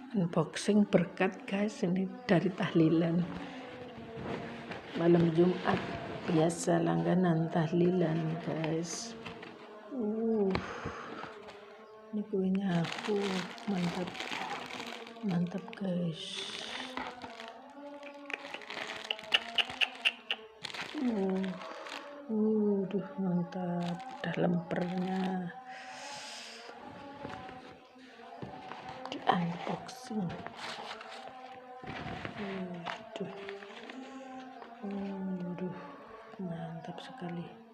Unboxing berkat guys, ini dari tahlilan malam Jumat, biasa langganan tahlilan guys. Ini kuenya aku mantap guys. Mantap, udah lempernya di unboxing. Mantap sekali.